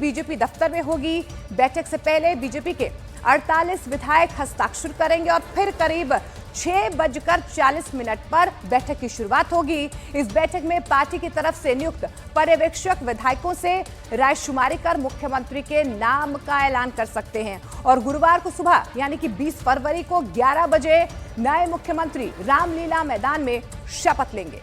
BJP दफ्तर में होगी। बैठक से पहले बीजेपी के 48 विधायक हस्ताक्षर करेंगे और फिर करीब 6:40 पर बैठक की शुरुआत होगी। इस बैठक में पार्टी की तरफ से नियुक्त पर्यवेक्षक विधायकों से रायशुमारी कर मुख्यमंत्री के नाम का ऐलान कर सकते हैं और गुरुवार को सुबह यानी कि 20 फरवरी को 11 बजे नए मुख्यमंत्री रामलीला मैदान में शपथ लेंगे।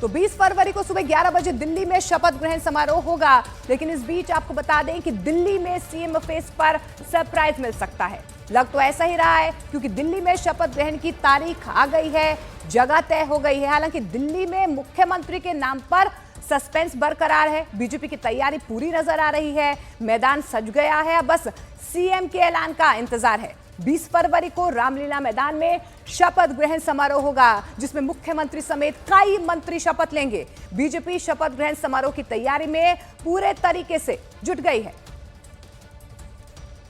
तो 20 फरवरी को सुबह 11 बजे दिल्ली में शपथ ग्रहण समारोह होगा। लेकिन इस बीच आपको बता दें कि दिल्ली में सीएम फेस पर सरप्राइज मिल सकता है। लग तो ऐसा ही रहा है क्योंकि दिल्ली में शपथ ग्रहण की तारीख आ गई है, जगह तय हो गई है। हालांकि दिल्ली में मुख्यमंत्री के नाम पर सस्पेंस बरकरार है। बीजेपी की तैयारी पूरी नजर आ रही है, मैदान सज गया है, अब बस सीएम के ऐलान का इंतजार है। 20 फरवरी को रामलीला मैदान में शपथ ग्रहण समारोह होगा जिसमें मुख्यमंत्री समेत कई मंत्री शपथ लेंगे। बीजेपी शपथ ग्रहण समारोह की तैयारी में पूरे तरीके से जुट गई है।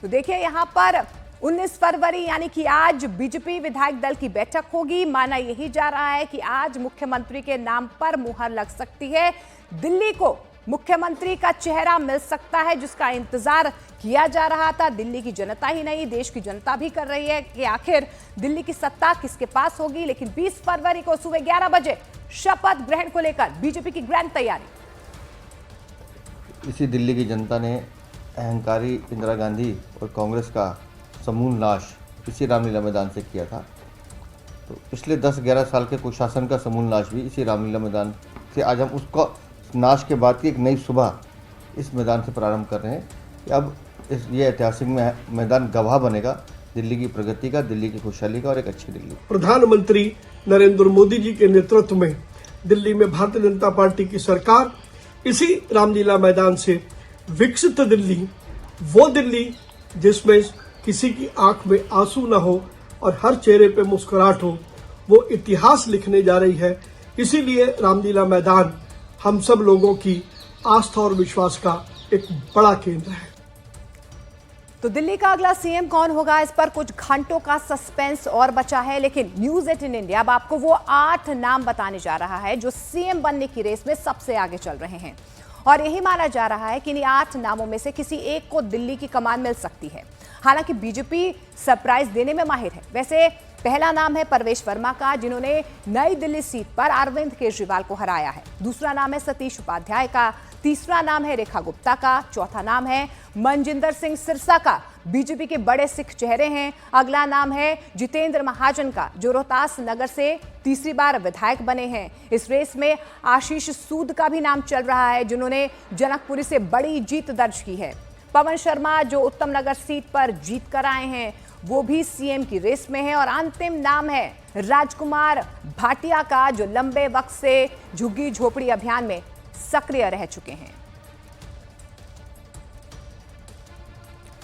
तो देखिए यहां पर 19 फरवरी यानी कि आज बीजेपी विधायक दल की बैठक होगी। माना यही जा रहा है कि आज मुख्यमंत्री के नाम पर मुहर लग सकती है। दिल्ली को मुख्यमंत्री का चेहरा मिल सकता है जिसका इंतजार किया जा रहा था। दिल्ली की जनता ही नहीं, देश की जनता भी कर रही है कि आखिर दिल्ली की सत्ता किसके पास होगी। लेकिन 20 फरवरी को सुबह 11 बजे शपथ ग्रहण को लेकर बीजेपी की ग्रैंड तैयारी। इसी दिल्ली की जनता ने अहंकारी इंदिरा गांधी और कांग्रेस का समूल नाश इसी रामलीला मैदान से किया था। तो पिछले 10-11 साल के कुशासन का समूल नाश भी इसी रामलीला मैदान से आज हम उसका नाश के बाद की एक नई सुबह इस मैदान से प्रारंभ कर रहे हैं कि अब ये ऐतिहासिक मैदान गवाह बनेगा दिल्ली की प्रगति का, दिल्ली की खुशहाली का और एक अच्छी दिल्ली। प्रधानमंत्री नरेंद्र मोदी जी के नेतृत्व में दिल्ली में भारतीय जनता पार्टी की सरकार इसी रामलीला मैदान से विकसित दिल्ली, वो दिल्ली जिसमें किसी की आंख में आंसू न हो और हर चेहरे पे मुस्कुराहट हो, वो इतिहास लिखने जा रही है। इसीलिए रामलीला मैदान हम सब लोगों की आस्था और विश्वास का एक बड़ा केंद्र है। तो दिल्ली का अगला सीएम कौन होगा, इस पर कुछ घंटों का सस्पेंस और बचा है। लेकिन न्यूज 18 इंडिया अब आपको वो 8 नाम बताने जा रहा है जो सीएम बनने की रेस में सबसे आगे चल रहे हैं और यही माना जा रहा है कि इन 8 नामों में से किसी एक को दिल्ली की कमान मिल सकती है। हालांकि बीजेपी सरप्राइज देने में माहिर है। वैसे पहला नाम है परवेश वर्मा का, जिन्होंने नई दिल्ली सीट पर अरविंद केजरीवाल को हराया है। दूसरा नाम है सतीश उपाध्याय का, तीसरा नाम है रेखा गुप्ता का, चौथा नाम है मनजिंदर सिंह सिरसा का, बीजेपी के बड़े सिख चेहरे हैं। अगला नाम है जितेंद्र महाजन का, जो रोहतास नगर से तीसरी बार विधायक बने हैं। इस रेस में आशीष सूद का भी नाम चल रहा है, जिन्होंने जनकपुरी से बड़ी जीत दर्ज की है। पवन शर्मा जो उत्तम नगर सीट पर जीत कर आए हैं, वो भी सीएम की रेस में है। और अंतिम नाम है राजकुमार भाटिया का, जो लंबे वक्त से झुग्गी झोपड़ी अभियान में सक्रिय रह चुके हैं।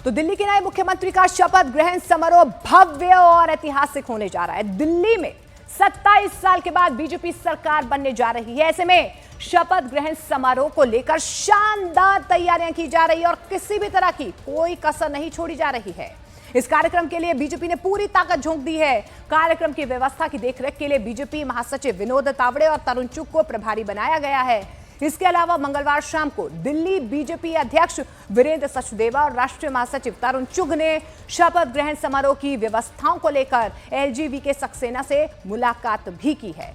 तो दिल्ली के नए मुख्यमंत्री का शपथ ग्रहण समारोह भव्य और ऐतिहासिक होने जा रहा है। दिल्ली में 27 साल के बाद बीजेपी सरकार बनने जा रही है। ऐसे में शपथ ग्रहण समारोह को लेकर शानदार तैयारियां की जा रही है और किसी भी तरह की कोई कसर नहीं छोड़ी जा रही है। इस कार्यक्रम के लिए बीजेपी ने पूरी ताकत झोंक दी है। कार्यक्रम की व्यवस्था की देखरेख के लिए बीजेपी महासचिव विनोद तावड़े और तरुण चुग को प्रभारी बनाया गया है। इसके अलावा मंगलवार शाम को दिल्ली बीजेपी अध्यक्ष वीरेंद्र सचदेवा और राष्ट्रीय महासचिव तरुण चुग ने शपथ ग्रहण समारोह की व्यवस्थाओं को लेकर एलजीवी सक्सेना से मुलाकात भी की है।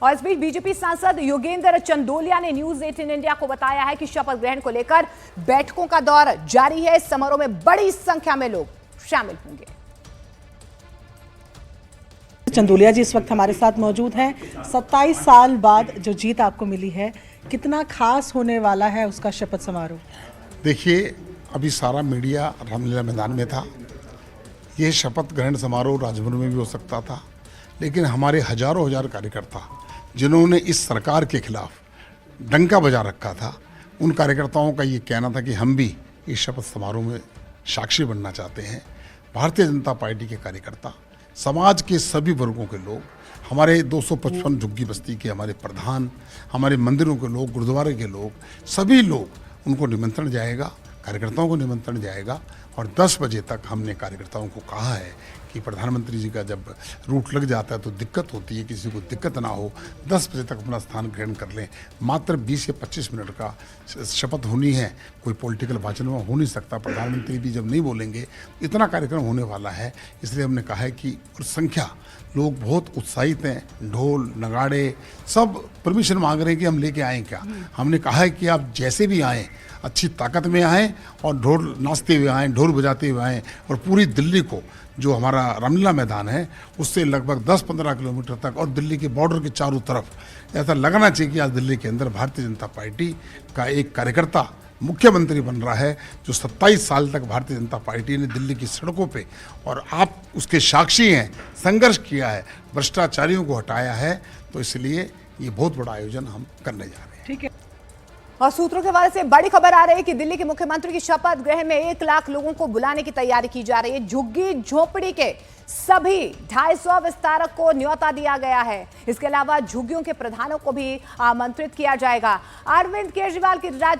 और इस बीच बीजेपी सांसद योगेंद्र चंदोलिया ने न्यूज 18 इंडिया को बताया है कि शपथ ग्रहण को लेकर बैठकों का दौर जारी है। इस समारोह में बड़ी संख्या में लोग शामिल होंगे। चंदोलिया जी इस वक्त हमारे साथ मौजूद हैं। 27 साल बाद जो जीत आपको मिली है, कितना खास होने वाला है उसका शपथ समारोह? देखिए, अभी सारा मीडिया रामलीला मैदान में था। ये शपथ ग्रहण समारोह राजभवन में भी हो सकता था, लेकिन हमारे हजारों हजार कार्यकर्ता जिन्होंने इस सरकार के खिलाफ डंका बजा रखा था, उन कार्यकर्ताओं का ये कहना था कि हम भी इस शपथ समारोह में साक्षी बनना चाहते हैं। भारतीय जनता पार्टी के कार्यकर्ता, समाज के सभी वर्गों के लोग, हमारे 255 झुग्गी बस्ती के हमारे प्रधान, हमारे मंदिरों के लोग, गुरुद्वारे के लोग, सभी लोग, उनको निमंत्रण जाएगा, कार्यकर्ताओं को निमंत्रण जाएगा और 10 बजे तक हमने कार्यकर्ताओं को कहा है कि प्रधानमंत्री जी का जब रूट लग जाता है तो दिक्कत होती है, किसी को दिक्कत ना हो, 10 बजे तक अपना स्थान ग्रहण कर लें। मात्र 20 या 25 मिनट का शपथ होनी है, कोई पॉलिटिकल भाषण में हो नहीं सकता। प्रधानमंत्री भी जब नहीं बोलेंगे, इतना कार्यक्रम होने वाला है, इसलिए हमने कहा है कि और संख्या लोग बहुत उत्साहित हैं, ढोल नगाड़े सब परमिशन मांग रहे हैं कि हम लेके आएँ क्या। हमने कहा है कि आप जैसे भी आएँ अच्छी ताकत में आएँ और ढोल नाचते हुए आएँ, ढोल बजाते हुए आएँ, और पूरी दिल्ली को जो हमारा रामलीला मैदान है उससे लगभग 10-15 किलोमीटर तक और दिल्ली के बॉर्डर के चारों तरफ ऐसा लगना चाहिए कि आज दिल्ली के अंदर भारतीय जनता पार्टी का एक कार्यकर्ता मुख्यमंत्री बन रहा है, जो 27 साल तक भारतीय जनता पार्टी ने दिल्ली की सड़कों पे, और आप उसके साक्षी हैं, संघर्ष किया है, भ्रष्टाचारियों को हटाया है, तो इसलिए ये बहुत बड़ा आयोजन हम करने जा रहे हैं। ठीक है। और सूत्रों के हवाले से बड़ी खबर आ रही है कि दिल्ली के मुख्यमंत्री की शपथ ग्रहण में 1 लाख लोगों को बुलाने की तैयारी की जा रही है। झुग्गी झोपड़ी के सभी 250 विस्तारक को न्योता दिया गया है। इसके अलावा झुग्गियों के प्रधानों को भी आमंत्रित किया जाएगा। अरविंद केजरीवाल की